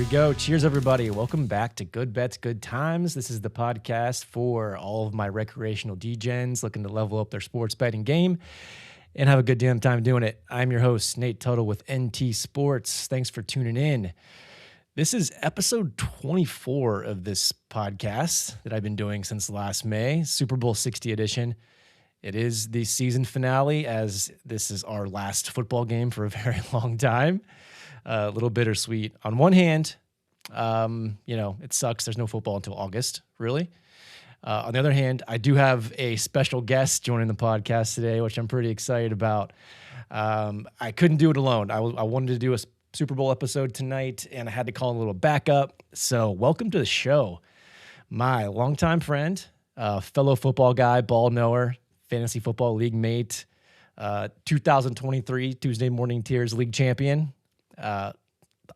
go. Cheers, everybody. Welcome back to Good Bets, Good Times. This is the podcast for all of my recreational DGens looking to level up their sports betting game and have a good damn time doing it. I'm your host, Nate Tuttle with NT Sports. Thanks for tuning in. This is episode 24 of this podcast that I've been doing since last May, Super Bowl 60 edition. It is the season finale, as this is our last football game for a very long time. A little bittersweet. On one hand, it sucks. There's no football until August, really. On the other hand, I do have a special guest joining the podcast today, which I'm pretty excited about. I couldn't do it alone. I wanted to do a Super Bowl episode tonight, and I had to call a little backup. So welcome to the show, my longtime friend, fellow football guy, ball knower, fantasy football league mate, 2023 Tuesday Morning Tears League champion,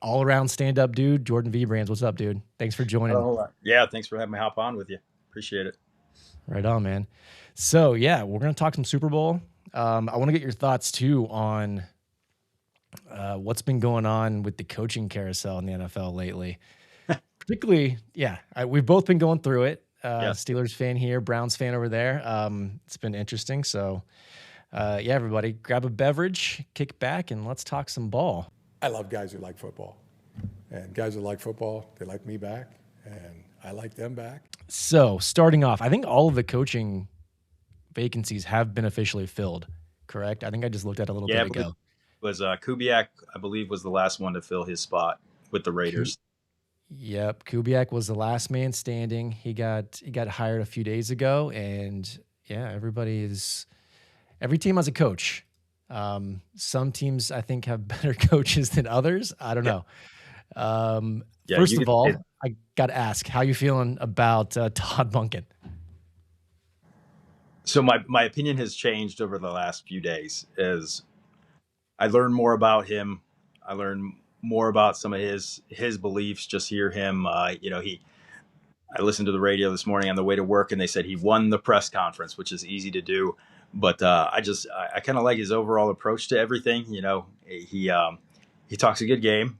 all-around stand-up dude, Jordan Viebranz. What's up, dude? Thanks for joining. Yeah, thanks for having me hop on with you. Appreciate it. Right on, man. So, yeah, we're going to talk some Super Bowl. I want to get your thoughts, too, on what's been going on with the coaching carousel in the NFL lately. Particularly, we've both been going through it. Steelers fan here, Browns fan over there. It's been interesting. So, everybody, grab a beverage, kick back, and let's talk some ball. I love guys who like football. And guys who like football, they like me back, and I like them back. So, starting off, I think all of the coaching vacancies have been officially filled, correct? I think I just looked at it a little bit ago. It was Kubiak, I believe, was the last one to fill his spot with the Raiders. Yep, Kubiak was the last man standing. He got hired a few days ago, and every team has a coach. Some teams I think have better coaches than others. I don't know. First of all, I got to ask, how you feeling about Todd Monken? So my opinion has changed over the last few days as I learned more about him. I learned more about some of his beliefs. Just hear him. I listened to the radio this morning on the way to work, and they said he won the press conference, which is easy to do. But I kind of like his overall approach to everything. He talks a good game,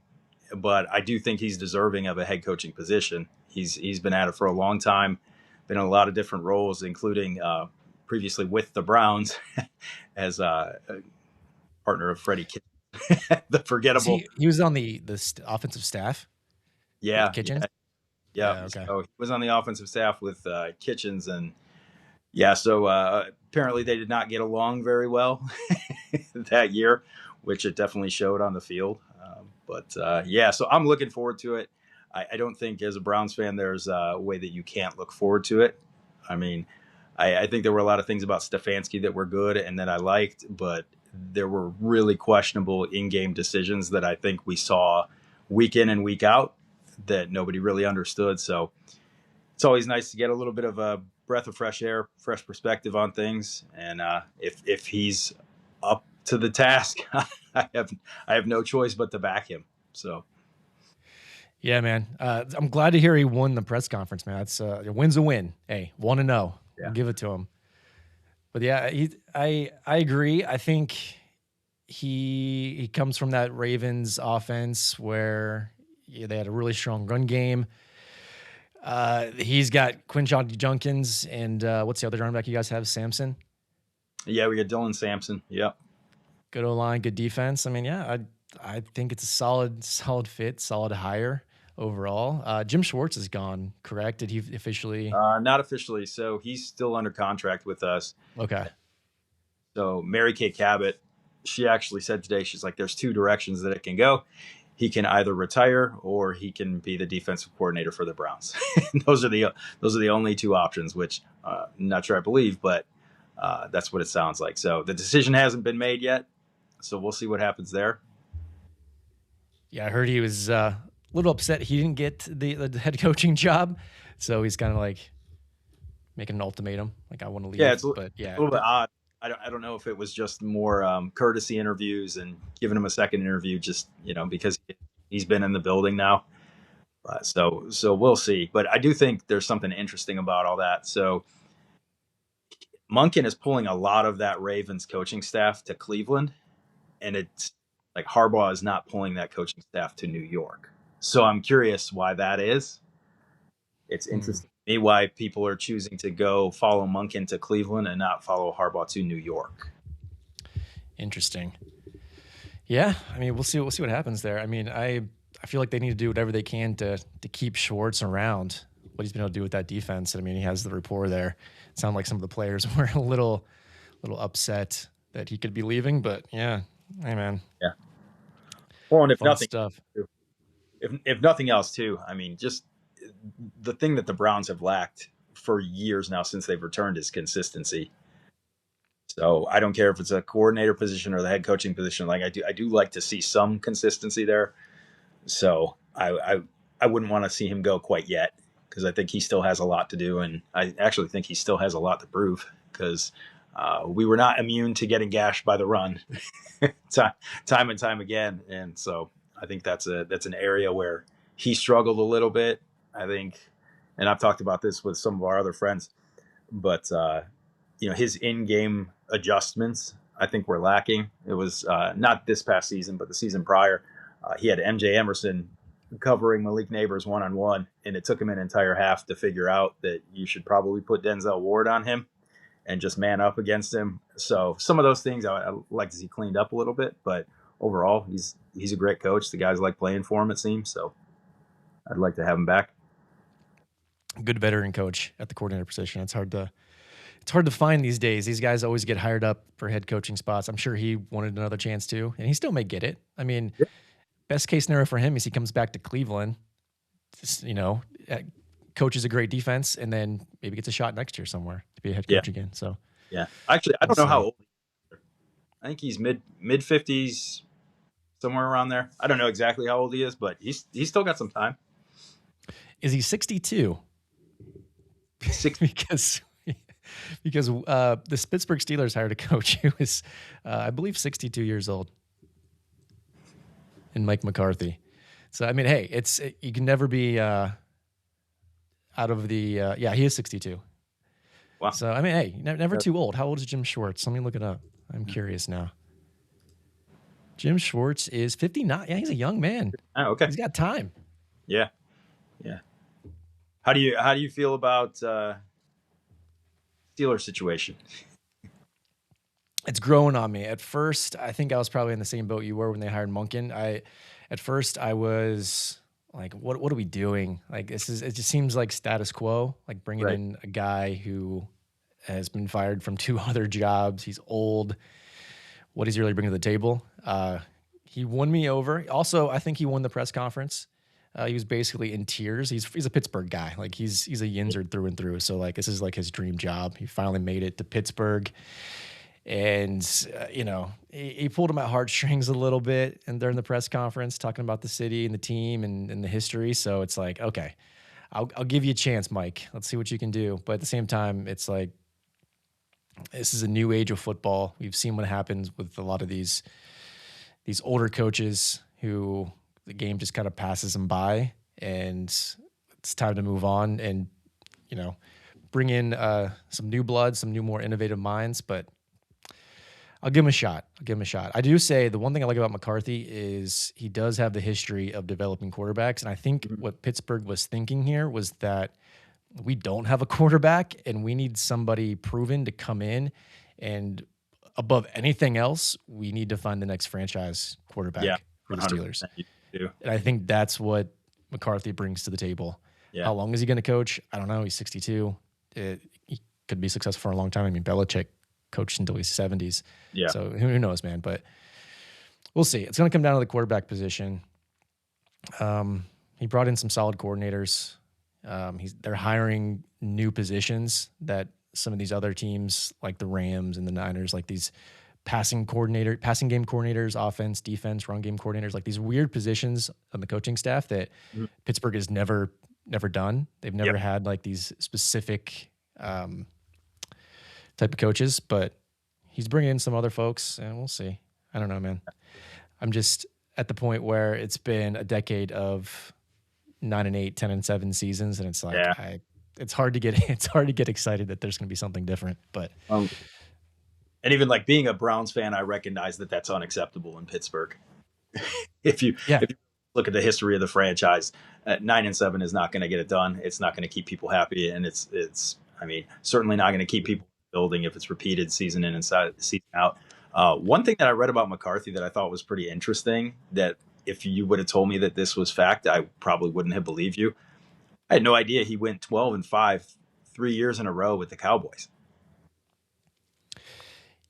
but I do think he's deserving of a head coaching position. He's been at it for a long time, been in a lot of different roles, including previously with the Browns as a partner of Freddie Kitchens, the forgettable. He was on the offensive staff. Yeah, Kitchens. Yeah. Okay. So he was on the offensive staff with Kitchens, and so apparently they did not get along very well that year, which it definitely showed on the field. So I'm looking forward to it. I don't think as a Browns fan there's a way that you can't look forward to it. I mean, I think there were a lot of things about Stefanski that were good and that I liked, but there were really questionable in-game decisions that I think we saw week in and week out that nobody really understood. So it's always nice to get a little bit of a breath of fresh air, fresh perspective on things. And if he's up to the task, I have no choice but to back him. So. Yeah, man. I'm glad to hear he won the press conference, man. That's a win's a win. Hey, 1-0. Yeah. I'll give it to him. But yeah, I agree. I think he comes from that Ravens offense where they had a really strong run game. He's got Quinshon Judkins and what's the other running back you guys have? Sampson? Yeah, we got Dylan Sampson. Yep. Good O-line, good defense. I mean, I think it's a solid fit, solid hire overall. Jim Schwartz is gone, correct? Did he officially? Not officially. So he's still under contract with us. Okay. So Mary Kay Cabot, she actually said today, she's like, there's two directions that it can go. He can either retire or he can be the defensive coordinator for the Browns. Those are the only two options, which I'm not sure I believe, but that's what it sounds like. So the decision hasn't been made yet. So we'll see what happens there. Yeah, I heard he was a little upset he didn't get the head coaching job. So he's kind of like making an ultimatum. Like, I want to leave. Yeah, it's a little bit odd. I don't know if it was just more courtesy interviews and giving him a second interview, just because he's been in the building now. So we'll see. But I do think there's something interesting about all that. So Monken is pulling a lot of that Ravens coaching staff to Cleveland, and it's like Harbaugh is not pulling that coaching staff to New York. So I'm curious why that is. It's Hmm. interesting to me why people are choosing to go follow Monken to Cleveland and not follow Harbaugh to New York. Interesting. Yeah, I mean, we'll see what happens there. I mean, I feel like they need to do whatever they can to keep Schwartz around. What he's been able to do with that defense. I mean, he has the rapport there. It sounded like some of the players were a little upset that he could be leaving, but yeah, hey man, Yeah. Well, and fun stuff. if nothing else too, I mean, just the thing that the Browns have lacked for years now since they've returned is consistency. So I don't care if it's a coordinator position or the head coaching position. Like I do like to see some consistency there. So I wouldn't want to see him go quite yet because I think he still has a lot to do, and I actually think he still has a lot to prove because we were not immune to getting gashed by the run time and time again, and so I think that's an area where he struggled a little bit. I think, and I've talked about this with some of our other friends, but his in-game adjustments I think were lacking. It was not this past season, but the season prior. He had MJ Emerson covering Malik Neighbors one-on-one, and it took him an entire half to figure out that you should probably put Denzel Ward on him and just man up against him. So some of those things I like to see cleaned up a little bit, but overall, he's a great coach. The guys like playing for him, it seems. So I'd like to have him back. Good veteran coach at the coordinator position. It's hard to find these days. These guys always get hired up for head coaching spots. I'm sure he wanted another chance too, and he still may get it. I mean, best case scenario for him is he comes back to Cleveland, coaches a great defense, and then maybe gets a shot next year somewhere to be a head coach again. So yeah, actually, I don't know how old. I think he's mid 50s, somewhere around there. I don't know exactly how old he is, but he's still got some time. Is he 62? because the Pittsburgh Steelers hired a coach who is, I believe, 62 years old, and Mike McCarthy. So I mean, hey, you can never be out of the. He is 62. Wow. So I mean, hey, never too old. How old is Jim Schwartz? Let me look it up. I'm curious now. Jim Schwartz is 59. Yeah, he's a young man. Oh, okay. He's got time. Yeah. How do you feel about Steelers situation? It's growing on me. At first, I think I was probably in the same boat you were when they hired Monken. At first I was like, what are we doing? Like it just seems like status quo, like bringing in a guy who has been fired from 2 other jobs. He's old. What does he really bring to the table? He won me over. Also, I think he won the press conference. He was basically in tears. He's a Pittsburgh guy. Like he's a Yinzer through and through. So like this is like his dream job. He finally made it to Pittsburgh, and he pulled him at heartstrings a little bit. And during the press conference, talking about the city and the team and the history. So it's like, okay, I'll give you a chance, Mike. Let's see what you can do. But at the same time, it's like this is a new age of football. We've seen what happens with a lot of these older coaches who the game just kind of passes them by, and it's time to move on and, bring in some new blood, some new, more innovative minds. But I'll give him a shot. I do say the one thing I like about McCarthy is he does have the history of developing quarterbacks. And I think what Pittsburgh was thinking here was that we don't have a quarterback and we need somebody proven to come in, and above anything else, we need to find the next franchise quarterback for the Steelers. And I think that's what McCarthy brings to the table. Yeah. How long is he going to coach? I don't know. He's 62. He could be successful for a long time. I mean, Belichick coached until he's 70s. Yeah. So who knows, man? But we'll see. It's going to come down to the quarterback position. He brought in some solid coordinators. They're hiring new positions that some of these other teams, like the Rams and the Niners, like these passing game coordinators, offense, defense, run game coordinators, like these weird positions on the coaching staff that Pittsburgh has never done. They've never had like these specific type of coaches, but he's bringing in some other folks, and we'll see. I don't know, man. I'm just at the point where it's been a decade of 9-8, 10-7 seasons, and it's like it's hard to get excited that there's going to be something different. But and even like being a Browns fan, I recognize that that's unacceptable in Pittsburgh. If you look at the history of the franchise. 9-7 is not going to get it done. It's not going to keep people happy, and it's I mean, certainly not going to keep people building if it's repeated season in and season out. One thing that I read about McCarthy that I thought was pretty interesting, that if you would have told me that this was fact, I probably wouldn't have believed you. I had no idea he went 12-5 3 years in a row with the Cowboys.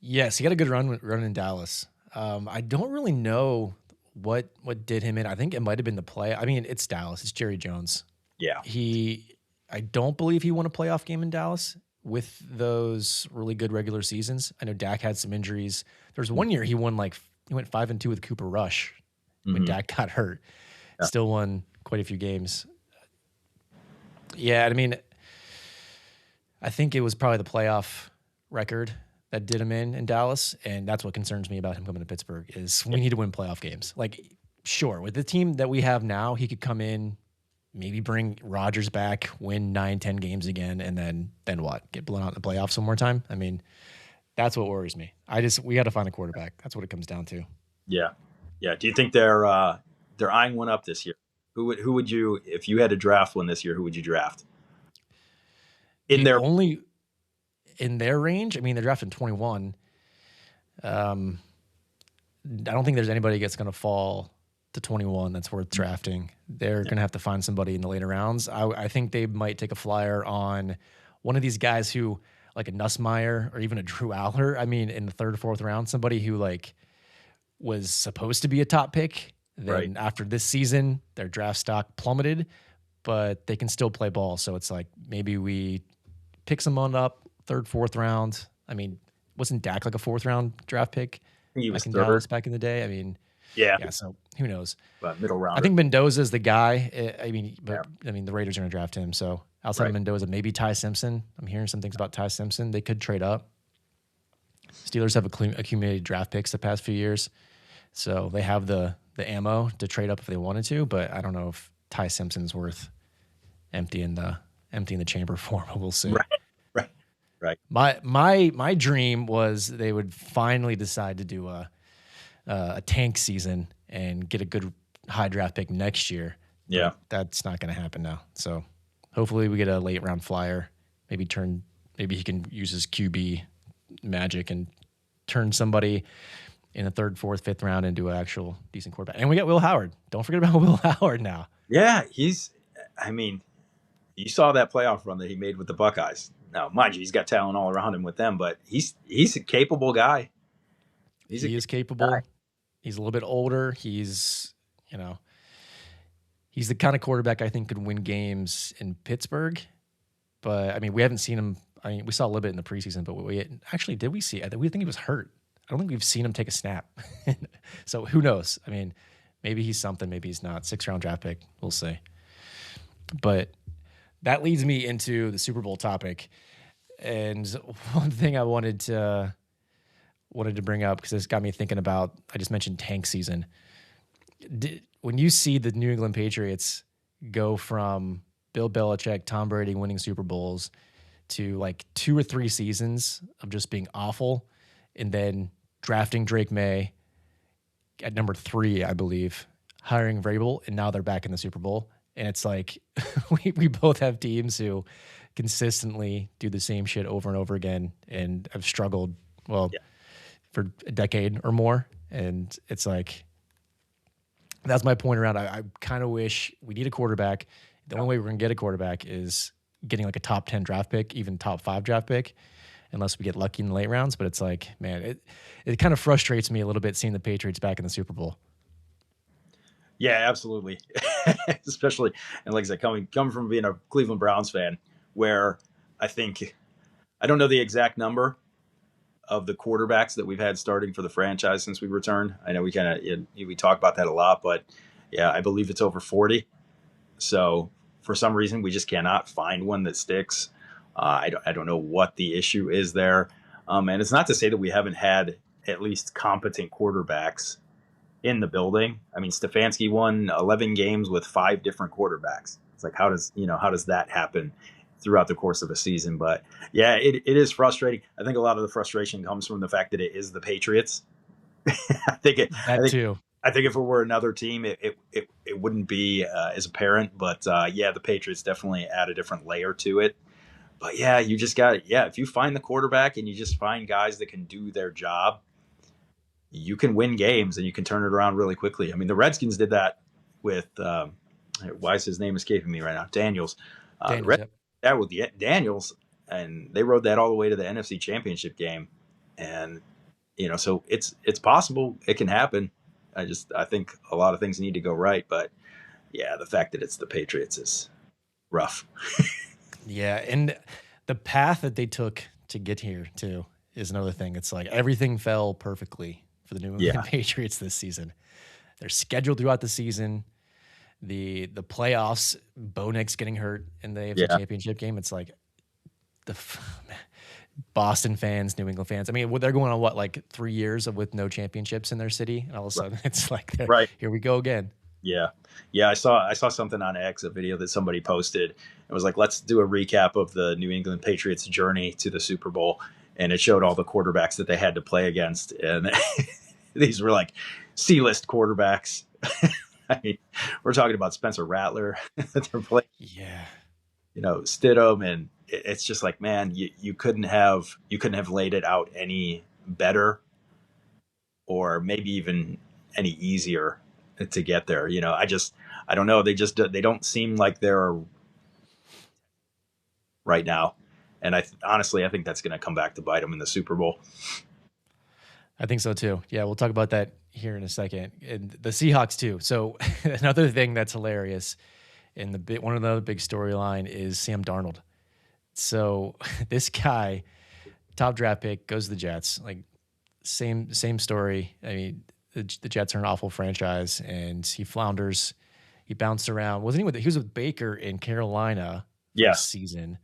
Yes, he got a good run in Dallas. I don't really know what did him in. I think it might have been the play. I mean, it's Dallas. It's Jerry Jones. Yeah. I don't believe he won a playoff game in Dallas with those really good regular seasons. I know Dak had some injuries. There was one year he went 5-2 with Cooper Rush when Dak got hurt. Yeah. Still won quite a few games. Yeah, I mean, I think it was probably the playoff record that did him in Dallas, and that's what concerns me about him coming to Pittsburgh is we need to win playoff games. Like, sure, with the team that we have now, he could come in, maybe bring Rodgers back, win 9-10 games again, and then what? Get blown out in the playoffs one more time? I mean, that's what worries me. We got to find a quarterback. That's what it comes down to. Yeah. Yeah. Do you think they're eyeing one up this year? Who would you, if you had to draft one this year, who would you draft? In their range? I mean, they're drafting 21. I don't think there's anybody that's going to fall to 21 that's worth drafting. They're going to have to find somebody in the later rounds. I think they might take a flyer on one of these guys who, like a Nussmeier or even a Drew Aller. I mean, in the third or fourth round, somebody who was supposed to be a top pick. Then after this season, their draft stock plummeted, but they can still play ball. So it's like maybe we pick someone up third, fourth round. I mean, wasn't Dak like a fourth round draft pick? He was in third. Dallas back in the day. I mean, yeah. So who knows? But middle round. I think Mendoza's the guy. I mean, the Raiders are going to draft him. So outside of Mendoza, maybe Ty Simpson. I'm hearing some things about Ty Simpson. They could trade up. Steelers have accumulated draft picks the past few years, so they have the ammo to trade up if they wanted to. But I don't know if Ty Simpson's worth emptying the chamber for him. We'll see. Right. My dream was they would finally decide to do a tank season and get a good high draft pick next year. Yeah. But that's not going to happen now. So hopefully we get a late round flyer. Maybe he can use his QB magic and turn somebody in the third, fourth, fifth round into an actual decent quarterback. And we got Will Howard. Don't forget about Will Howard now. Yeah, you saw that playoff run that he made with the Buckeyes. Now, mind you, he's got talent all around him with them, but he's a capable guy. He is capable. Guy. He's a little bit older. He's the kind of quarterback I think could win games in Pittsburgh. But I mean, we haven't seen him. I mean, we saw a little bit in the preseason, but did we see? We think he was hurt. I don't think we've seen him take a snap. So who knows? I mean, maybe he's something, maybe he's not. 6th round draft pick. We'll see. But that leads me into the Super Bowl topic. And one thing I wanted to bring up, because this got me thinking about, I just mentioned tank season. When you see the New England Patriots go from Bill Belichick, Tom Brady winning Super Bowls to 2 or 3 seasons of just being awful, and then drafting Drake May at number 3, I believe, hiring Vrabel, and now they're back in the Super Bowl. And it's like we both have teams who consistently do the same shit over and over again and have struggled, for a decade or more. And it's like, that's my point around. I kind of wish we need a quarterback. The only way we're going to get a quarterback is getting a top 10 draft pick, even top 5 draft pick, unless we get lucky in the late rounds. But it's like, man, it kind of frustrates me a little bit seeing the Patriots back in the Super Bowl. Yeah, absolutely. Especially, and like I said, coming from being a Cleveland Browns fan, where I don't know the exact number of the quarterbacks that we've had starting for the franchise since we returned. I know we talk about that a lot, but yeah, I believe it's over 40. So for some reason, we just cannot find one that sticks. I don't know what the issue is there. And it's not to say that we haven't had at least competent quarterbacks in the building. I mean, Stefanski won 11 games with 5 different quarterbacks. It's like, how does that happen throughout the course of a season? But yeah, it is frustrating. I think a lot of the frustration comes from the fact that it is the Patriots. I think I think if it were another team, it wouldn't be as apparent. But yeah, the Patriots definitely add a different layer to it. But yeah, you just got if you find the quarterback and you just find guys that can do their job, you can win games and you can turn it around really quickly. I mean, the Redskins did that with why is his name escaping me right now? Daniels. Daniels, The Red, yep. that with the Daniels, and they rode that all the way to the NFC Championship game, and so it's possible, it can happen. I think a lot of things need to go right, but yeah, the fact that it's the Patriots is rough. Yeah, and the path that they took to get here too is another thing. It's like everything fell perfectly for the New England Yeah. Patriots this season. They're scheduled throughout the season. The playoffs, Bo Nix getting hurt in the AFC Yeah. Championship game. It's like Boston fans, New England fans. I mean, they're going on what, like 3 years with no championships in their city, and all of a sudden it's like, Right. here we go again. Yeah. Yeah. I saw something on X, a video that somebody posted. It was like, let's do a recap of the New England Patriots journey to the Super Bowl. And it showed all the quarterbacks that they had to play against. And these were like C-list quarterbacks. I mean, we're talking about Spencer Rattler that they're playing, Yeah. Stidham. And it's just like, man, you couldn't have laid it out any better, or maybe even any easier to get there. I don't know. They don't seem like they're right now. And honestly, I think that's going to come back to bite them in the Super Bowl. I think so too. Yeah, we'll talk about that here in a second. And the Seahawks too. So another thing that's hilarious, and one of the other big storyline is Sam Darnold. So this guy, top draft pick, goes to the Jets. Like same story. I mean, the Jets are an awful franchise, and he flounders. He bounced around. He was with Baker in Carolina this season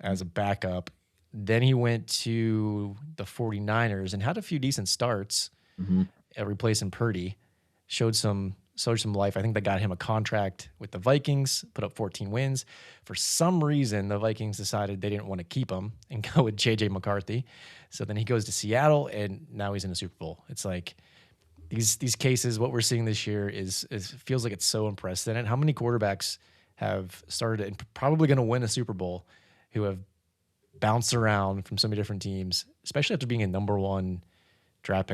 as a backup. Then he went to the 49ers and had a few decent starts, replacing Purdy. Showed some life. I think they got him a contract with the Vikings, put up 14 wins. For some reason, the Vikings decided they didn't want to keep him and go with J.J. McCarthy. So then he goes to Seattle, and now he's in the Super Bowl. It's like these cases, what we're seeing this year is feels like it's so unprecedented. How many quarterbacks have started and probably going to win a Super Bowl who have bounced around from so many different teams, especially after being a number 2 draft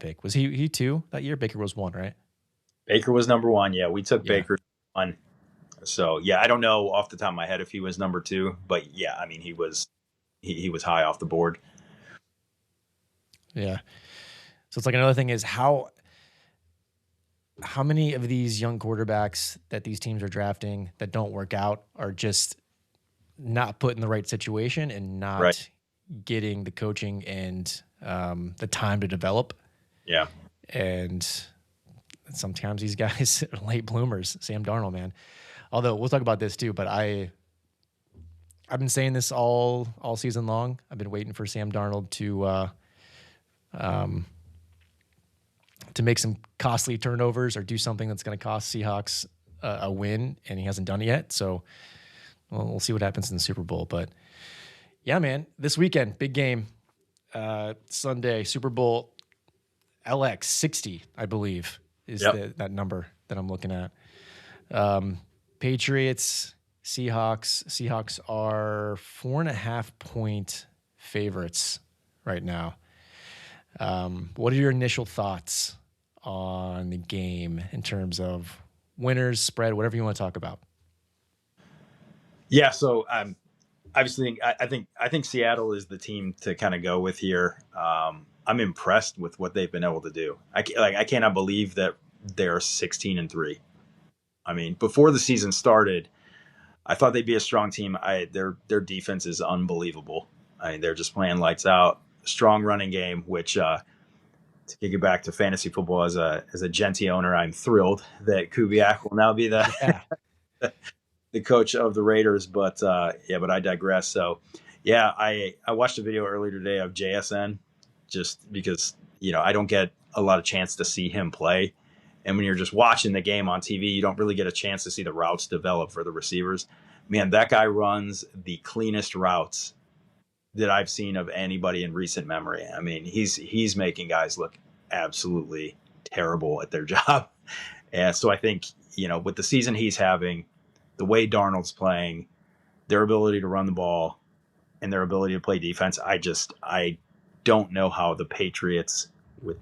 pick. Was he 2 that year? Baker was 1, right? Baker was number 1. Yeah, we took Baker 1. So yeah, I don't know off the top of my head if he was number 2, but yeah, I mean he was high off the board. Yeah. So it's like another thing is how many of these young quarterbacks that these teams are drafting that don't work out are just not put in the right situation and not getting the coaching and the time to develop. Yeah. And sometimes these guys are late bloomers. Sam Darnold, man. Although we'll talk about this too, but I've been saying this all season long. I've been waiting for Sam Darnold to make some costly turnovers or do something that's going to cost Seahawks a win, and he hasn't done it yet. So we'll see what happens in the Super Bowl. But yeah, man, this weekend, big game, Sunday, Super Bowl, LX 60, I believe, is that number that I'm looking at. Patriots, Seahawks. Seahawks are 4.5-point favorites right now. What are your initial thoughts on the game in terms of winners, spread, whatever you want to talk about? Yeah, so obviously, I think Seattle is the team to kind of go with here. I'm impressed with what they've been able to do. I cannot believe that they're 16-3. I mean, before the season started, I thought they'd be a strong team. Their defense is unbelievable. I mean, they're just playing lights out. Strong running game, which to kick it back to fantasy football as a Genti owner, I'm thrilled that Kubiak will now be the coach of the Raiders. But I digress. So yeah, I watched a video earlier today of JSN just because I don't get a lot of chance to see him play, and when you're just watching the game on TV, you don't really get a chance to see the routes develop for the receivers. Man, that guy runs the cleanest routes that I've seen of anybody in recent memory. I mean, he's making guys look absolutely terrible at their job. And so I think, with the season he's having, the way Darnold's playing, their ability to run the ball and their ability to play defense, I don't know how the Patriots, with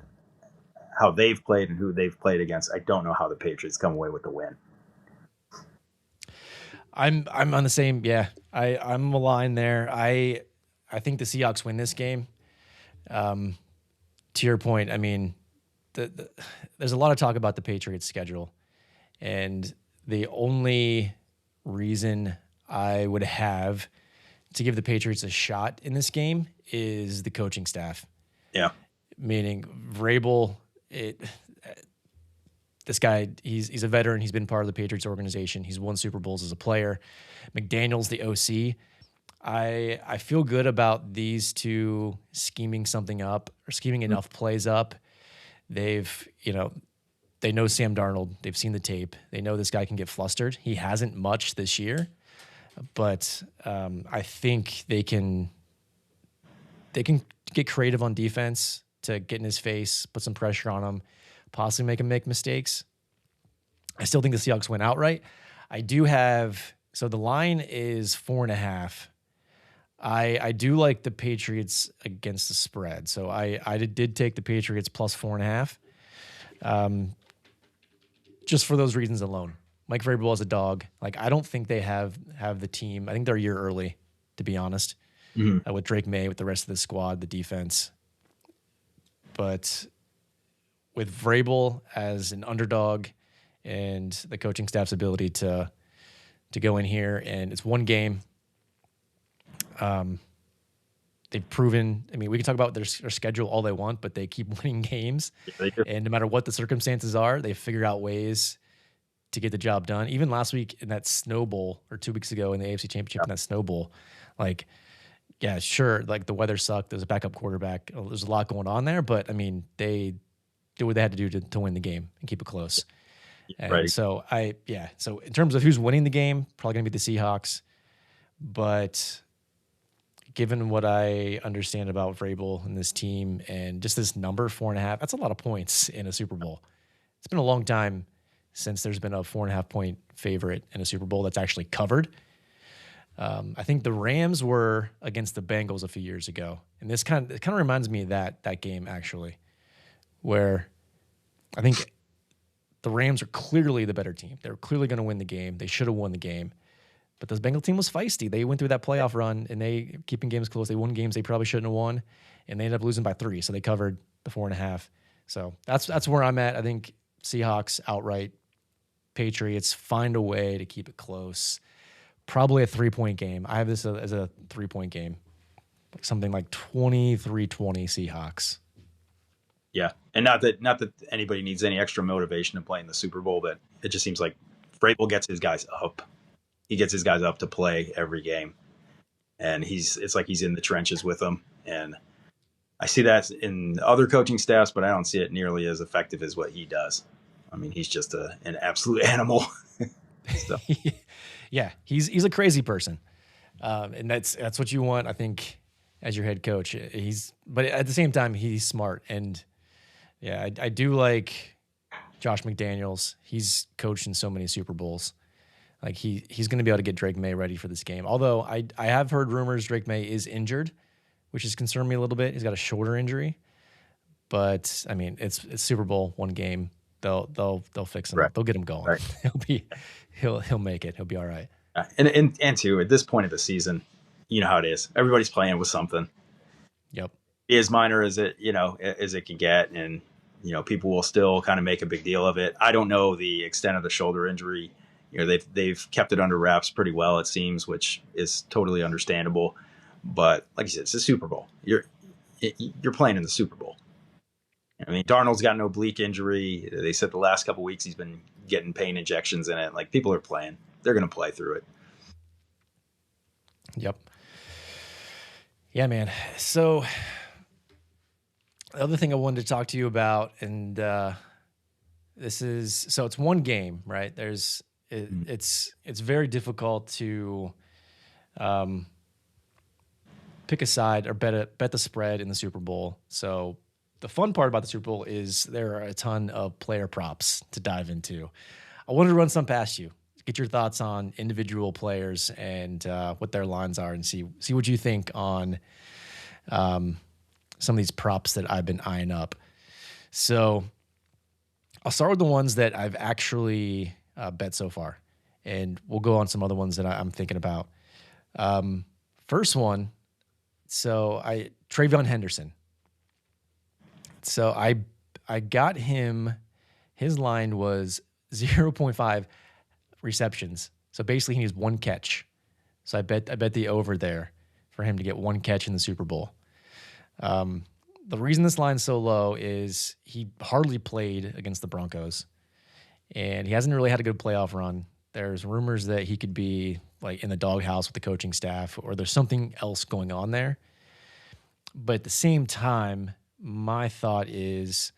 how they've played and who they've played against, I don't know how the Patriots come away with the win. I'm on the same. Yeah, I'm aligned there. I think the Seahawks win this game. To your point, I mean, there's a lot of talk about the Patriots' schedule, and the only reason I would have to give the Patriots a shot in this game is the coaching staff. Yeah, meaning Vrabel. This guy, he's a veteran. He's been part of the Patriots organization. He's won Super Bowls as a player. McDaniel's the OC. I feel good about these two scheming something up or scheming enough plays up. They know Sam Darnold. They've seen the tape. They know this guy can get flustered. He hasn't much this year, but I think they can get creative on defense to get in his face, put some pressure on him, possibly make him make mistakes. I still think the Seahawks win outright. I do have, so the line is 4.5. I do like the Patriots against the spread. So I did take the Patriots plus 4.5. Just for those reasons alone. Mike Vrabel is a dog. Like, I don't think they have the team. I think they're a year early, to be honest, with Drake May, with the rest of the squad, the defense. But with Vrabel as an underdog and the coaching staff's ability to go in here, and it's one game. They've proven, I mean, we can talk about their schedule all they want, but they keep winning games. Yeah, and no matter what the circumstances are, they figure out ways to get the job done. Even last week in that Snow Bowl, or 2 weeks ago in the AFC Championship in that Snow Bowl, like, yeah, sure, like the weather sucked. There's a backup quarterback. There's a lot going on there, but I mean, they did what they had to do to win the game and keep it close. And right. so so in terms of who's winning the game, probably going to be the Seahawks. But given what I understand about Vrabel and this team and just this number, 4.5, that's a lot of points in a Super Bowl. It's been a long time since there's been a 4.5 point favorite in a Super Bowl that's actually covered. I think the Rams were against the Bengals a few years ago, and it kind of reminds me of that game actually, where I think the Rams are clearly the better team. They're clearly going to win the game. They should have won the game, but this Bengal team was feisty. They went through that playoff run and they keeping games close. They won games they probably shouldn't have won, and they ended up losing by 3. So they covered the 4.5. So that's where I'm at. I think Seahawks outright. Patriots find a way to keep it close. Probably a 3-point game. I have this as a 3-point game. Something like 23-20 Seahawks. Yeah. And not that anybody needs any extra motivation to play in the Super Bowl, but it just seems like Vrabel gets his guys up. He gets his guys up to play every game. And it's like he's in the trenches with them. And I see that in other coaching staffs, but I don't see it nearly as effective as what he does. I mean, he's just an absolute animal. So. Yeah, he's a crazy person, and that's what you want, I think, as your head coach. But at the same time, he's smart, and yeah, I do like Josh McDaniels. He's coached in so many Super Bowls. Like he's going to be able to get Drake May ready for this game. Although I have heard rumors Drake May is injured, which has concerned me a little bit. He's got a shoulder injury, but I mean, it's Super Bowl, one game. They'll fix him. Right. They'll get him going. Right. He'll make it. He'll be all right. And too, at this point of the season, you know how it is. Everybody's playing with something. Yep. Be as minor as it can get, and people will still kind of make a big deal of it. I don't know the extent of the shoulder injury. They've kept it under wraps pretty well, it seems, which is totally understandable. But like you said, it's a Super Bowl. You're playing in the Super Bowl. I mean, Darnold's got an oblique injury. They said the last couple of weeks he's been getting pain injections in it. Like, people are playing. They're going to play through it. Yep. Yeah, man. So the other thing I wanted to talk to you about, and it's one game, right? It's very difficult to pick a side or bet the spread in the Super Bowl. So the fun part about the Super Bowl is there are a ton of player props to dive into. I wanted to run some past you, get your thoughts on individual players and what their lines are, and see what you think on some of these props that I've been eyeing up. So I'll start with the ones that I've actually bet so far, and we'll go on some other ones that I'm thinking about. First one, Travion Henderson. So I got him. His line was 0.5 receptions. So basically, he needs one catch. So I bet the over there for him to get one catch in the Super Bowl. The reason this line's so low is he hardly played against the Broncos, and he hasn't really had a good playoff run. There's rumors that he could be like in the doghouse with the coaching staff, or there's something else going on there. But at the same time, my thought is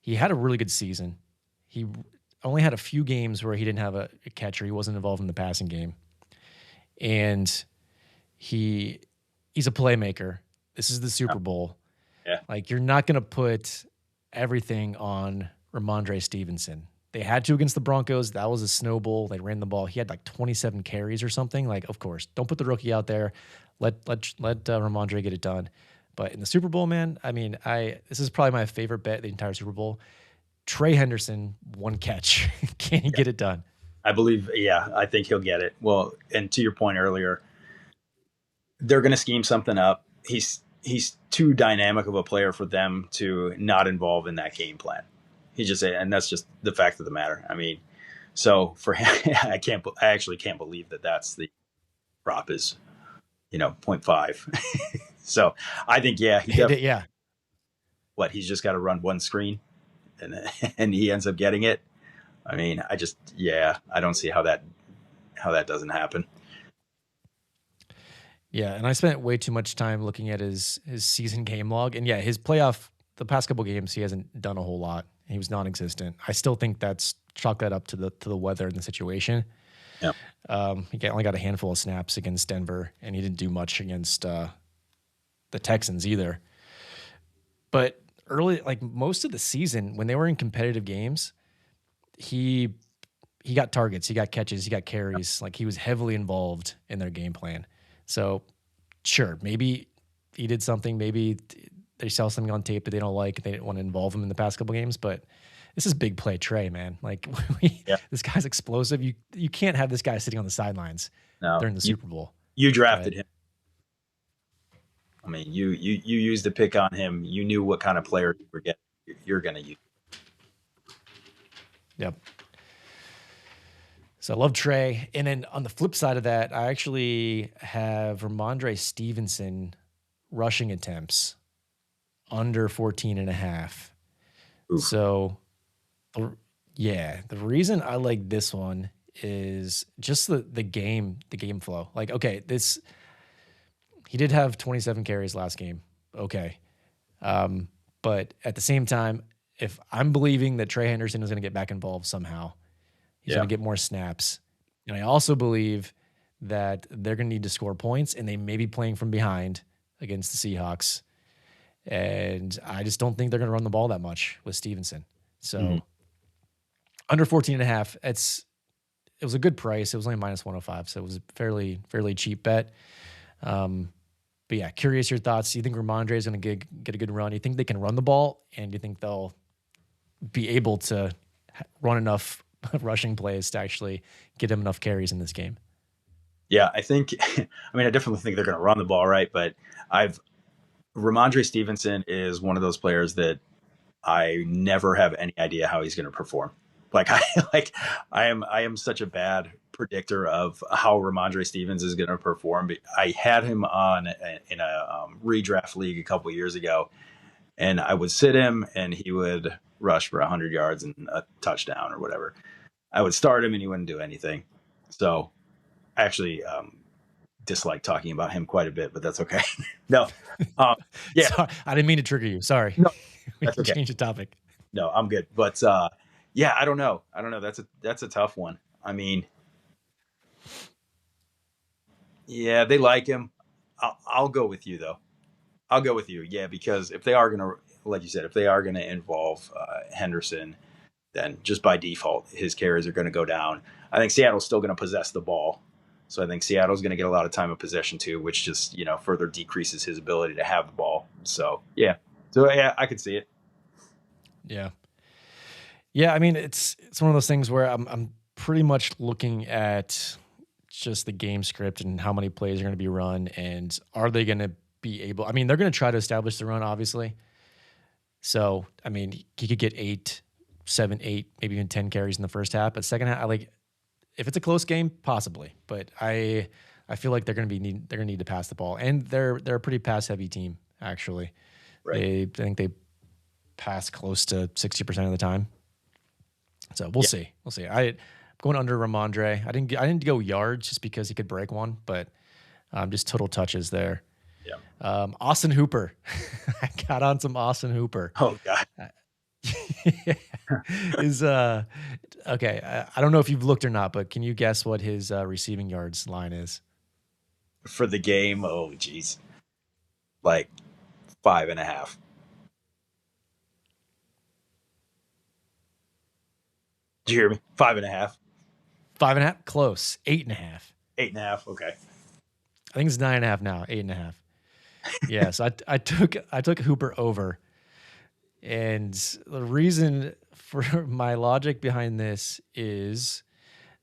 he had a really good season. He only had a few games where he didn't have a catcher. He wasn't involved in the passing game. And he's a playmaker. This is the Super Bowl. Yeah. Like, you're not going to put everything on Ramondre Stevenson. They had to against the Broncos. That was a snowball. They ran the ball. He had like 27 carries or something. Like, of course, don't put the rookie out there. Let Ramondre get it done. But in the Super Bowl, man, I mean, this is probably my favorite bet the entire Super Bowl. Trey Henderson, one catch. Can he get it done? I believe, I think he'll get it. Well, and to your point earlier, they're going to scheme something up. He's too dynamic of a player for them to not involve in that game plan. And that's just the fact of the matter. I mean, so for him, I actually can't believe that that's the prop is, 0.5. So I think, he he's just got to run one screen and he ends up getting it. I mean, I don't see how that doesn't happen. Yeah, and I spent way too much time looking at his season game log, and his playoff, the past couple games, he hasn't done a whole lot. He was non-existent. I still think that's chalk that up to the weather and the situation. Yeah. He only got a handful of snaps against Denver, and he didn't do much against the Texans either. But early, like most of the season, when they were in competitive games, he got targets, he got catches, he got carries. Like, he was heavily involved in their game plan. So, sure, maybe he did something. Maybe they saw something on tape that they don't like, and they didn't want to involve him in the past couple games. But this is big play Trey, man. Like, this guy's explosive. You can't have this guy sitting on the sidelines during the Super Bowl. You drafted him. I mean, you used a pick on him. You knew what kind of player you're going to use. Yep. So I love Trey. And then on the flip side of that, I actually have Ramondre Stevenson rushing attempts under 14.5. Oof. So, the reason I like this one is just the game flow. Like, okay, he did have 27 carries last game. Okay. But at the same time, if I'm believing that Trey Henderson is going to get back involved somehow, he's going to get more snaps. And I also believe that they're going to need to score points, and they may be playing from behind against the Seahawks. And I just don't think they're going to run the ball that much with Stevenson. So under 14.5, it was a good price. It was only minus 105. So it was a fairly cheap bet. But yeah, curious your thoughts. Do you think Ramondre is going to get a good run? Do you think they can run the ball? And do you think they'll be able to run enough rushing plays to actually get him enough carries in this game? Yeah, I definitely think they're going to run the ball, right? But Ramondre Stevenson is one of those players that I never have any idea how he's going to perform. I am such a bad predictor of how Ramondre Stevens is going to perform. I had him in a redraft league a couple of years ago, and I would sit him and he would rush for 100 yards and a touchdown or whatever. I would start him and he wouldn't do anything. So I actually dislike talking about him quite a bit, but that's okay. No. Sorry, I didn't mean to trigger you. Sorry. No, we can change the topic. No, I'm good. But I don't know. That's a tough one. I mean, they like him. I'll go with you though. I'll go with you. Yeah, because if they are going to like you said, if they are going to involve Henderson, then just by default, his carries are going to go down. I think Seattle's still going to possess the ball. So I think Seattle's going to get a lot of time of possession too, which just, further decreases his ability to have the ball. So, yeah. I could see it. Yeah. Yeah, I mean, it's one of those things where I'm pretty much looking at just the game script and how many plays are going to be run, and are they going to be able, I mean, they're going to try to establish the run, obviously. So, I mean, he could get 8, 7, 8, maybe even 10 carries in the first half. But second half, if it's a close game, possibly. But I feel like they're going to need to pass the ball, and they're a pretty pass heavy team actually. Right. I think they pass close to 60% of the time. So we'll see. We'll see. I'm going under Ramondre. I didn't go yards just because he could break one, but just total touches there. Yeah. Austin Hooper. I got on some Austin Hooper. Oh God. Is okay. I don't know if you've looked or not, but can you guess what his receiving yards line is For the game? Oh geez. Like 5.5. Did you hear me? 5.5. 5.5? Close. 8.5. 8.5. Okay. I think it's 9.5 now. 8.5. Yeah. So I took Hooper over, and the reason for my logic behind this is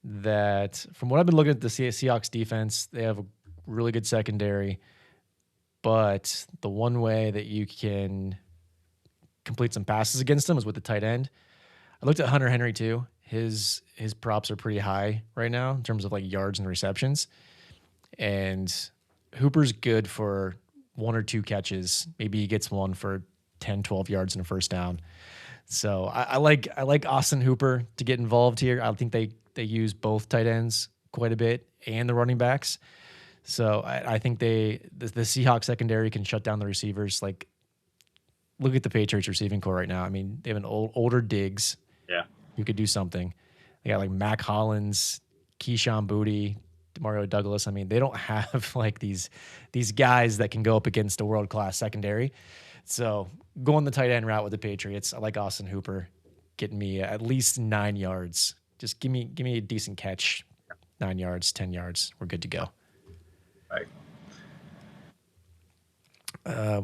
that from what I've been looking at the Seahawks defense, they have a really good secondary, but the one way that you can complete some passes against them is with the tight end. I looked at Hunter Henry too. His props are pretty high right now in terms of like yards and receptions. And Hooper's good for 1 or 2 catches. Maybe he gets one for 10, 12 yards and a first down. So I like Austin Hooper to get involved here. I think they use both tight ends quite a bit and the running backs. So I think the Seahawks secondary can shut down the receivers. Like, look at the Patriots receiving core right now. I mean, they have an older Diggs. Yeah. Who could do something. They got like Mac Hollins, Keyshawn Boutte, Demario Douglas. I mean, they don't have like these guys that can go up against a world-class secondary. So going the tight end route with the Patriots, I like Austin Hooper getting me at least 9 yards. Just give me a decent catch, 9 yards, 10 yards. We're good to go. Right.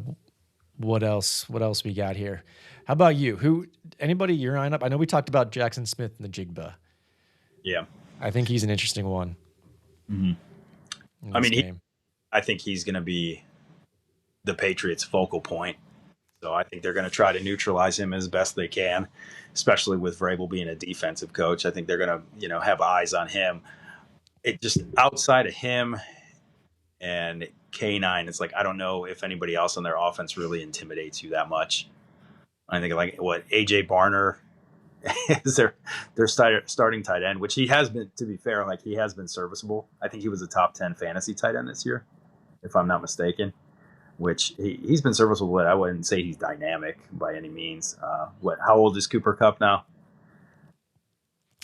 What else we got here? How about you? Anybody you're eyeing up? I know we talked about Jackson Smith and the Jigba. Yeah. I think he's an interesting one. Mm-hmm. I mean, I think he's going to be the Patriots' focal point. So I think they're going to try to neutralize him as best they can, especially with Vrabel being a defensive coach. I think they're going to, have eyes on him. It just outside of him and K9, it's like I don't know if anybody else on their offense really intimidates you that much. I think like what AJ Barner is their starting tight end, which he has been, to be fair, like he has been serviceable. I think he was a top 10 fantasy tight end this year, if I'm not mistaken. Which he's been serviceable, but I wouldn't say he's dynamic by any means. How old is Cooper Kupp now?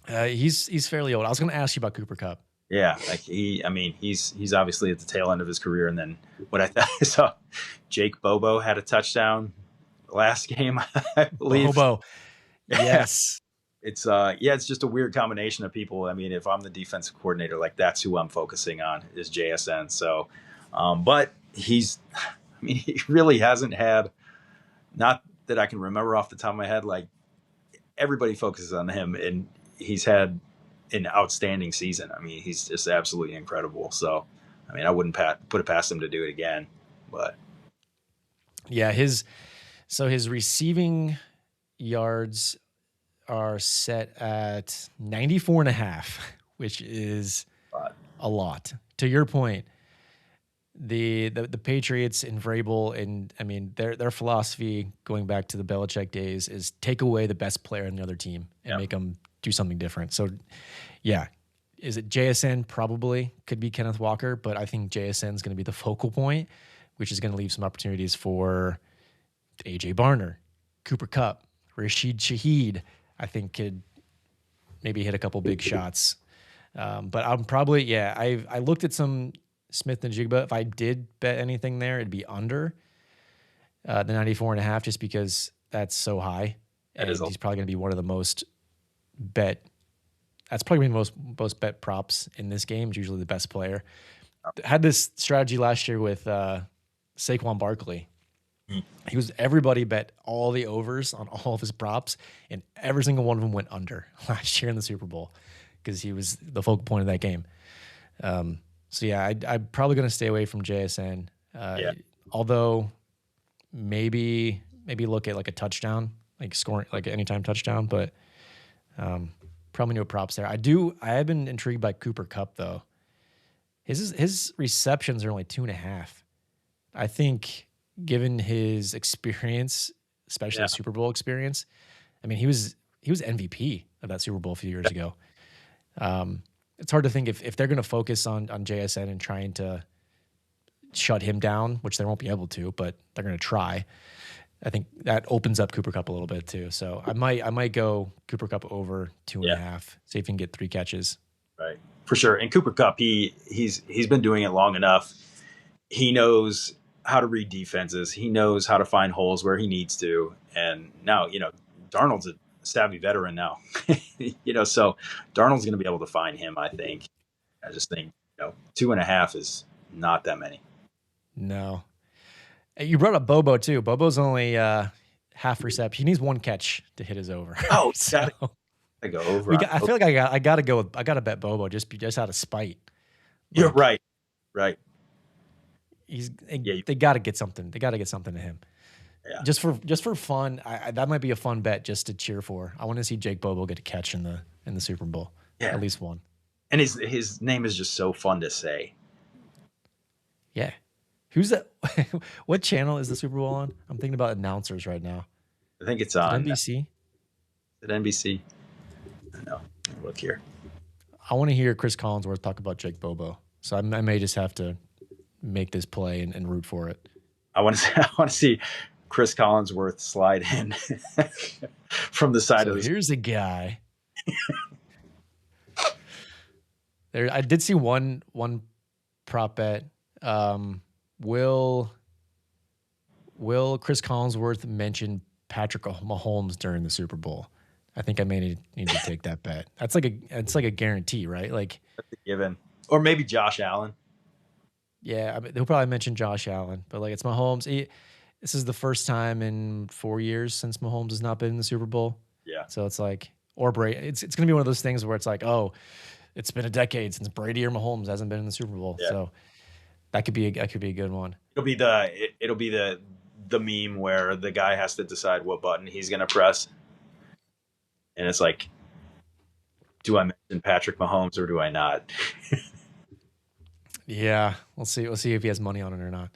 He's fairly old. I was going to ask you about Cooper Kupp. Yeah, like he's obviously at the tail end of his career, and then what I thought I saw Jake Bobo had a touchdown last game, I believe. Bobo, yes. It's just a weird combination of people. I mean, if I'm the defensive coordinator, like that's who I'm focusing on is JSN. So, but he really hasn't had, not that I can remember off the top of my head, like everybody focuses on him, and he's had an outstanding season. I mean, he's just absolutely incredible. So, I mean, I wouldn't put it past him to do it again, but yeah, his receiving yards are set at 94.5, which is a lot. To your point, the Patriots and Vrabel, and I mean their philosophy going back to the Belichick days is take away the best player in the other team and make them do something different. So, yeah, is it JSN? Probably could be Kenneth Walker, but I think JSN is going to be the focal point, which is going to leave some opportunities for AJ Barner, Cooper Kupp, Rashid Shaheed. I think could maybe hit a couple big shots. But I'm probably, I looked at some Smith and Jigba. If I did bet anything there, it'd be under. the 94.5, just because that's so high. That And is he's probably going to be one of the most bet. That's probably the most bet props in this game. He's usually the best player. Had this strategy last year with Saquon Barkley. Everybody bet all the overs on all of his props, and every single one of them went under last year in the Super Bowl because he was the focal point of that game. So yeah, I'm probably going to stay away from JSN. Although maybe look at like a touchdown, like scoring, like an anytime touchdown, but probably no props there. I have been intrigued by Cooper Kupp though. His receptions are only 2.5. I think given his experience, especially Super Bowl experience, I mean, he was MVP of that Super Bowl a few years ago. It's hard to think if they're going to focus on JSN and trying to shut him down, which they won't be able to, but they're going to try. I think that opens up Cooper Kupp a little bit too. So I might go Cooper Kupp over 2.5. See if he can get 3 catches. Right, for sure. And Cooper Kupp, he's been doing it long enough. He knows how to read defenses. He knows how to find holes where he needs to. And now, Darnold's a savvy veteran now. So Darnold's going to be able to find him, I think. I just think, 2.5 is not that many. No. You brought up Bobo too. Bobo's only half reception. He needs 1 catch to hit his over. Oh, so I go over. I feel like I got to bet Bobo just out of spite. You're right. Right. They got to get something. They got to get something to him. Yeah. Just for fun. That might be a fun bet just to cheer for. I want to see Jake Bobo get a catch in the Super Bowl. Yeah. At least one. And his name is just so fun to say. Yeah. Who's that? What channel is the Super Bowl on? I'm thinking about announcers right now. I think it's on NBC. Is it NBC? I don't know. Look here. I want to hear Chris Collinsworth talk about Jake Bobo. So I may just have to make this play and root for it. I want to see Chris Collinsworth slide in from the side of the. Here's a guy. There, I did see one prop bet. Will Chris Collinsworth mention Patrick Mahomes during the Super Bowl? I think I may need to take that bet. It's like a guarantee, right? Like that's a given, or maybe Josh Allen. Yeah, he'll probably mention Josh Allen, but like it's Mahomes. This is the first time in 4 years since Mahomes has not been in the Super Bowl. Yeah. So it's like, or Brady. It's going to be one of those things where it's like, oh, it's been a decade since Brady or Mahomes hasn't been in the Super Bowl. Yeah. So that could be a good one. It'll be the meme where the guy has to decide what button he's going to press, and it's like, do I mention Patrick Mahomes or do I not? Yeah, we'll see. We'll see if he has money on it or not.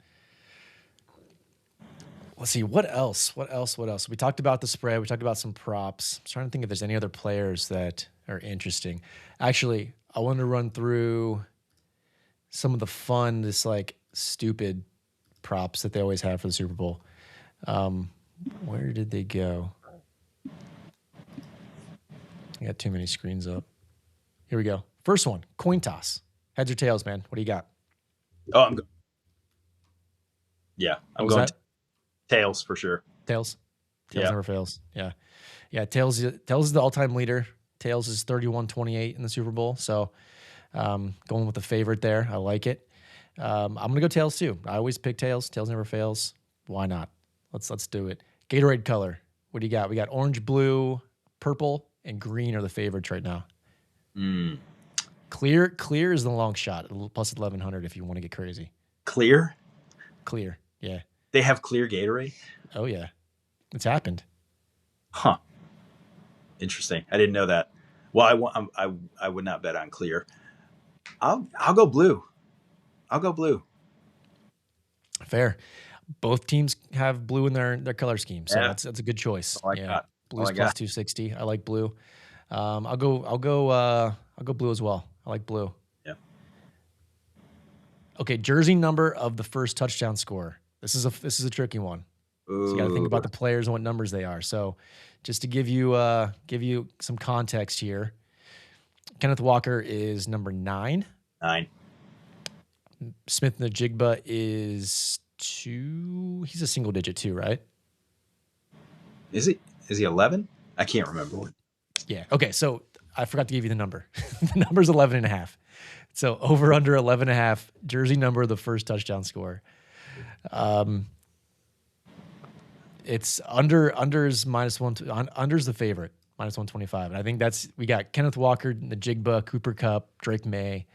Let's see. What else? We talked about the spread. We talked about some props. I'm trying to think if there's any other players that are interesting. Actually, I want to run through some of the fun, this like stupid props that they always have for the Super Bowl. Where did they go? I got too many screens up. Here we go. First one, coin toss. Heads or tails, man? What do you got? Oh, I'm going tails for sure. Tails never fails. Yeah. Tails is the all-time leader. Tails is 31-28 in the Super Bowl. So going with the favorite there. I like it. I'm gonna go tails too. I always pick tails. Tails never fails. Why not? Let's do it. Gatorade color. What do you got? We got orange, blue, purple, and green are the favorites right now. Clear is the long shot. Plus 1,100 if you want to get crazy. Clear, yeah. They have clear Gatorade? Oh, yeah. It's happened. Huh. Interesting. I didn't know that. Well, I would not bet on clear. I'll go blue. Fair. Both teams have blue in their color scheme, so that's a good choice. I like that. Blue's plus 260. I like blue. I'll go blue as well. I like blue. Yeah. Okay, jersey number of the first touchdown scorer. This is a tricky one. Ooh. So you got to think about the players and what numbers they are. So just to give you some context here, Kenneth Walker is number 9. 9. Smith Najigba is He's a single digit too, right? Is he 11? I can't remember. Yeah. Okay. So I forgot to give you the number. The number's 11.5. So over under 11.5, jersey number of the first touchdown score. It's under's under's the favorite, -125. And I think we got Kenneth Walker, Najigba, Cooper Kupp, Drake May,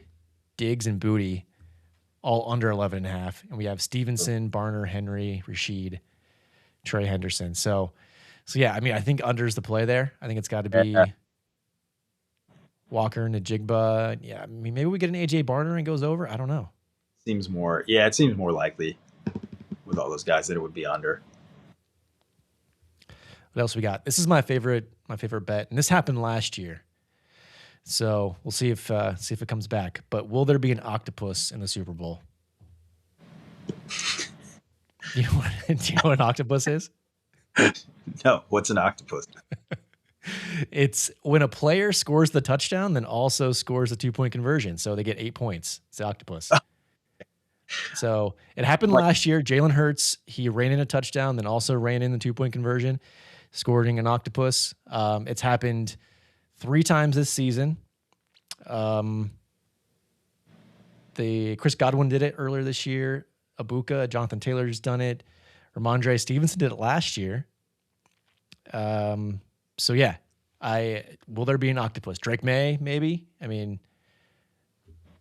Diggs, and Booty all under 11.5. And we have Stevenson, Barner, Henry, Rashid, Trey Henderson. So yeah, I mean, I think under's the play there. I think it's got to be Walker, Najigba. Yeah, I mean, maybe we get an AJ Barner and it goes over. I don't know. It seems more likely with all those guys that it would be under. What else we got? This is my favorite bet, and this happened last year. So we'll see if it comes back. But will there be an octopus in the Super Bowl? Do you know what an octopus is? No, what's an octopus? It's when a player scores the touchdown, then also scores a 2-point conversion. So they get 8 points. It's the octopus. So it happened last year. Jalen Hurts, he ran in a touchdown, then also ran in the 2-point conversion, scoring an octopus. It's happened 3 times this season. Chris Godwin did it earlier this year. Abuka, Jonathan Taylor's done it. Ramondre Stevenson did it last year. So yeah, will there be an octopus? Drake May, maybe? I mean,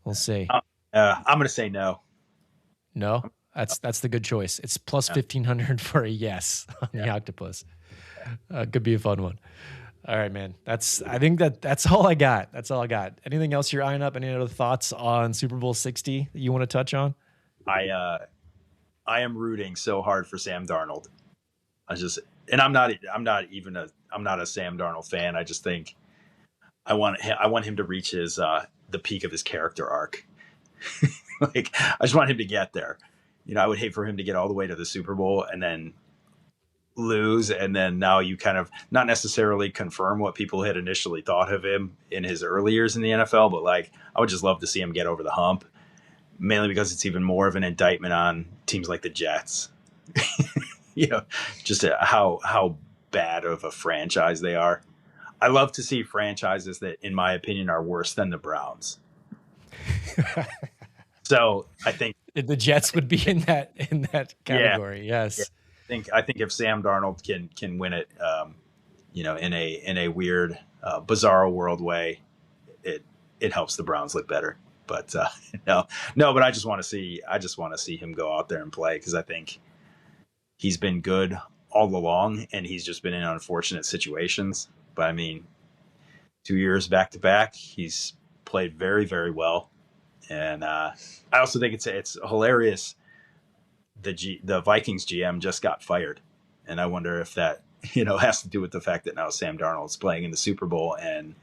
we'll see. I'm going to say no. No, that's the good choice. It's plus 1,500 for a yes on the octopus. Could be a fun one. All right, man. I think that's all I got. That's all I got. Anything else you're eyeing up? Any other thoughts on Super Bowl 60 that you want to touch on? I am rooting so hard for Sam Darnold. I'm not a Sam Darnold fan. I just think I want him to reach the peak of his character arc. Like, I just want him to get there. I would hate for him to get all the way to the Super Bowl and then lose, and then now you kind of not necessarily confirm what people had initially thought of him in his early years in the NFL, but like, I would just love to see him get over the hump, mainly because it's even more of an indictment on teams like the Jets. Just how bad of a franchise they are. I love to see franchises that, in my opinion, are worse than the Browns. So I think the Jets would be in that category. Yeah, yes. Yeah. I think if Sam Darnold can win it, in a weird, bizarre world way, it helps the Browns look better. But no. But I just want to see him go out there and play, because I think he's been good all along, and he's just been in unfortunate situations. But I mean, 2 years back to back, he's played very, very well. And I also think it's hilarious. The Vikings GM just got fired, and I wonder if that has to do with the fact that now Sam Darnold's playing in the Super Bowl, and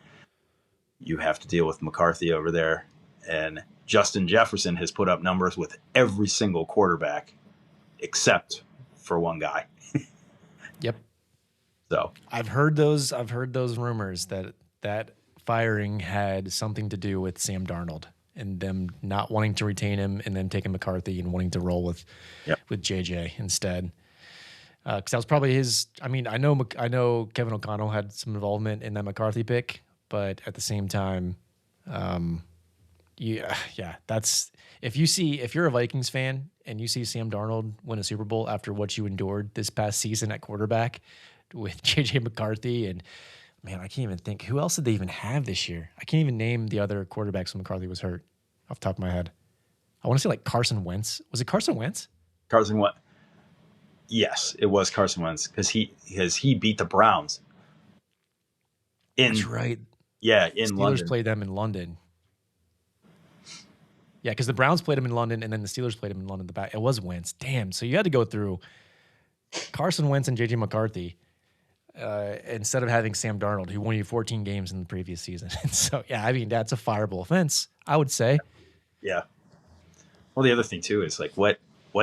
you have to deal with McCarthy over there. And Justin Jefferson has put up numbers with every single quarterback except for one guy. Yep. So I've heard those rumors that firing had something to do with Sam Darnold and them not wanting to retain him, and then taking McCarthy and wanting to roll with JJ instead. Because that was probably his. I mean, I know Kevin O'Connell had some involvement in that McCarthy pick, but at the same time, that's if you're a Vikings fan and you see Sam Darnold win a Super Bowl after what you endured this past season at quarterback with JJ McCarthy, and man, I can't even think. Who else did they even have this year? I can't even name the other quarterbacks when McCarthy was hurt off the top of my head. I want to say like Carson Wentz. Was it Carson Wentz? Carson Wentz. Yes, it was Carson Wentz, because he beat the Browns. That's right. Yeah, in Steelers London. Played them in London. Yeah, because the Browns played them in London, and then the Steelers played them in London. It was Wentz. Damn. So you had to go through Carson Wentz and JJ McCarthy instead of having Sam Darnold, who won you 14 games in the previous season. So, yeah, I mean, that's a fireable offense, I would say. Yeah. Well, the other thing, too, is like, what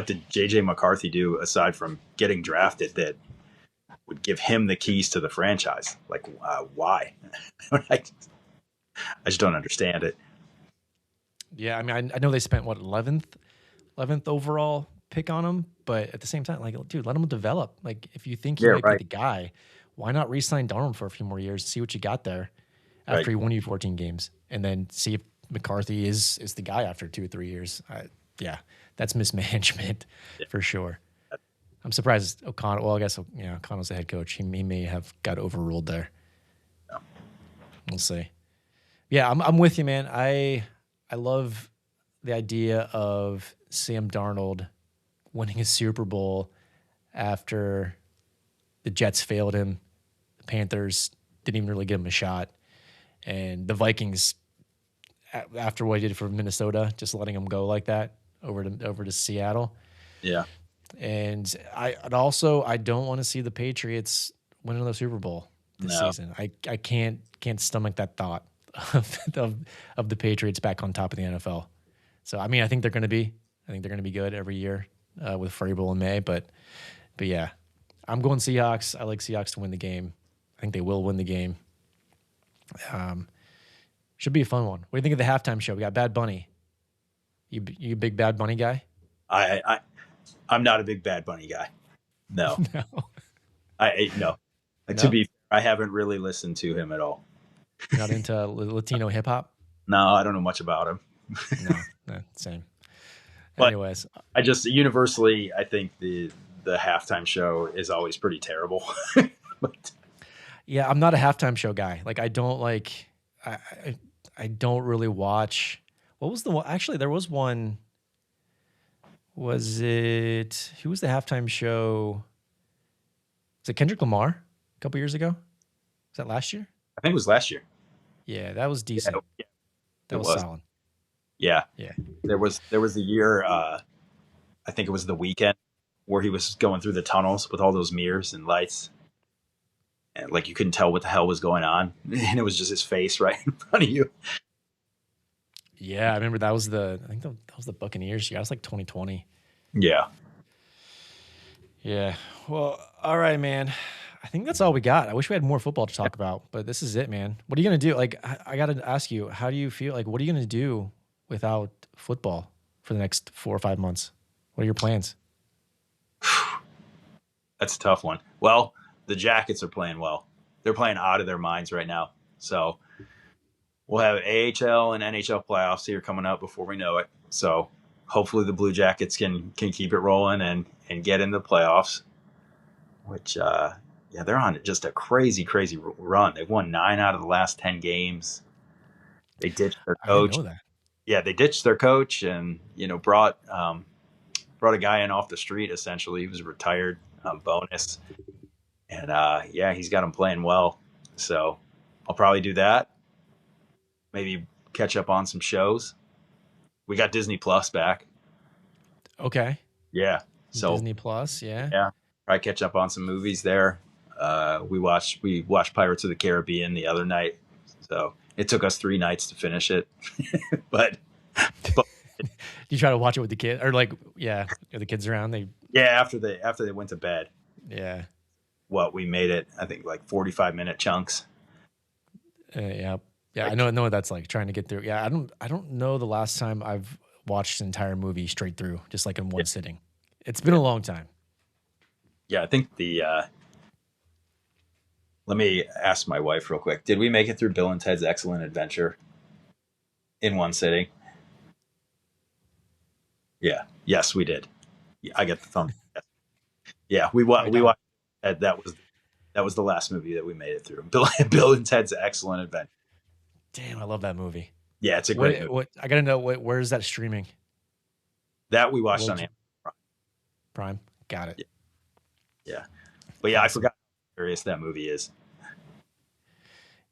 did JJ McCarthy do aside from getting drafted that would give him the keys to the franchise? Like, why? I just don't understand it. Yeah, I mean, I know they spent, 11th overall pick on him, but at the same time, like, dude, let him develop. Like, if you think he Yeah, might be right, the guy, why not re-sign Darnold for a few more years, see what you got there right. after he won you 14 games, and then see if McCarthy is the guy after 2 or 3 years. Yeah, that's mismanagement Yeah. for sure. I'm surprised O'Connell. Well, I guess O'Connell's the head coach. He may have got overruled there. No. We'll see. Yeah, I'm with you, man. I love the idea of Sam Darnold winning a Super Bowl after the Jets failed him. The Panthers didn't even really give him a shot, and the Vikings, after what he did for Minnesota, just letting him go like that over to Seattle. Yeah. And I don't want to see the Patriots win another Super Bowl this season. I can't stomach that thought of the Patriots back on top of the NFL. So I mean, I think they're going to be good every year with Vrabel in May. But yeah, I'm going Seahawks. I like Seahawks to win the game. I think they will win the game. Should be a fun one. What do you think of the halftime show? We got Bad Bunny. You a big Bad Bunny guy? I'm not a big Bad Bunny guy. No. No. No. No? To be fair, I haven't really listened to him at all. Not into Latino hip hop? No, I don't know much about him. No, same. But anyways, I just universally, I think the halftime show is always pretty terrible. But yeah, I'm not a halftime show guy. Like, I don't like. I don't really watch. What was the one? Actually, there was one. Was it? Who was the halftime show? Was it Kendrick Lamar a couple years ago? Was that last year? I think it was last year. Yeah, that was decent. Yeah, that was solid. Yeah. Yeah. There was a year, I think it was The Weekend, where he was going through the tunnels with all those mirrors and lights. And like you couldn't tell what the hell was going on. And it was just his face right in front of you. Yeah, I remember that was that was the Buccaneers. Yeah, it was like 2020. Yeah. Yeah. Well, all right, man. I think that's all we got. I wish we had more football to talk about, but this is it, man. What are you going to do? Like, I got to ask you, how do you feel? Like, what are you going to do without football for the next 4 or 5 months? What are your plans? That's a tough one. Well, the Jackets are playing well. They're playing out of their minds right now. So we'll have AHL and NHL playoffs here coming up before we know it. So hopefully the Blue Jackets can keep it rolling and get in the playoffs, which, they're on just a crazy, crazy run. They've won 9 out of the last 10 games. They ditched their coach. I didn't know that. Yeah, they ditched their coach and, brought a guy in off the street, essentially. He was retired on bonus. And, he's got him playing well. So I'll probably do that. Maybe catch up on some shows. We got Disney Plus back. Okay. Yeah. So Disney Plus, yeah. Yeah. Probably catch up on some movies there. We watched Pirates of the Caribbean the other night. So it took us 3 nights to finish it. but You try to watch it with the kid, or like, are the kids around? after they went to bed. Yeah. We made it, I think, like 45-minute chunks. Yeah. I know what that's like, trying to get through. Yeah, I don't know the last time I've watched an entire movie straight through, just like in one sitting. It's been a long time. Yeah, I think let me ask my wife real quick. Did we make it through Bill and Ted's Excellent Adventure in one sitting? Yeah. Yes, we did. Yeah, I get the thumb. Yeah, we watched. That was the last movie that we made it through. Bill and Ted's Excellent Adventure. Damn, I love that movie. Yeah, it's a great movie. I gotta know, where is that streaming? That we watched on Amazon Prime. Got it. Yeah. But yeah, I forgot how serious that movie is.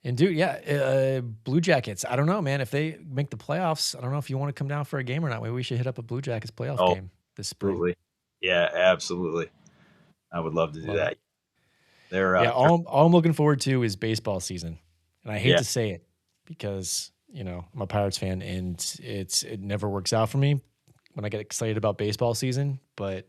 And dude, Blue Jackets. I don't know, man. If they make the playoffs, I don't know if you want to come down for a game or not. Maybe we should hit up a Blue Jackets playoff game this spring. Absolutely. Yeah, absolutely. I would love to do that. They're all I'm looking forward to is baseball season. And I hate to say it because, I'm a Pirates fan and it never works out for me when I get excited about baseball season, but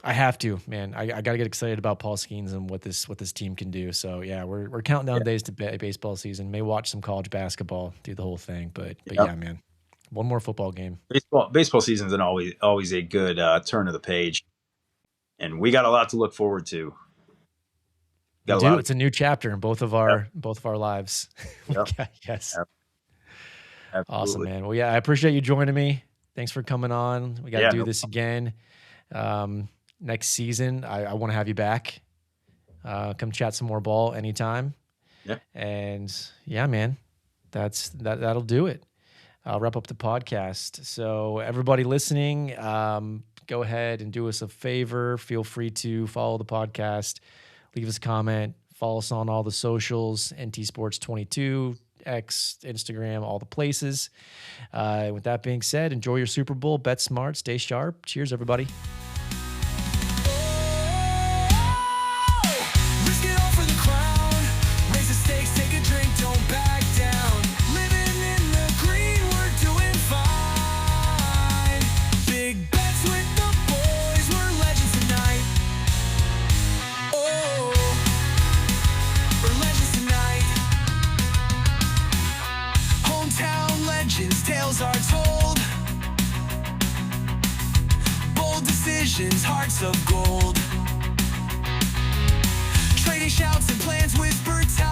I have to, man. I got to get excited about Paul Skeens and what this team can do. So yeah, we're counting down days to baseball season. May watch some college basketball, do the whole thing, but yeah, man, One more football game. Baseball season's always a good turn of the page, and we got a lot to look forward to. It's a new chapter in both of our lives. Yep. Yes. Absolutely. Awesome, man. Well, yeah, I appreciate you joining me. Thanks for coming on. We got to do this again. Next season, I want to have you back. Come chat some more ball anytime. Yeah. And yeah, man, that'll do it. I'll wrap up the podcast. So everybody listening, go ahead and do us a favor. Feel free to follow the podcast, leave us a comment, follow us on all the socials, NT Sports 22, X, Instagram, all the places. With that being said, enjoy your Super Bowl, bet smart, stay sharp. Cheers, everybody. Tales are told, bold decisions, hearts of gold, trading shouts and plans with brutality.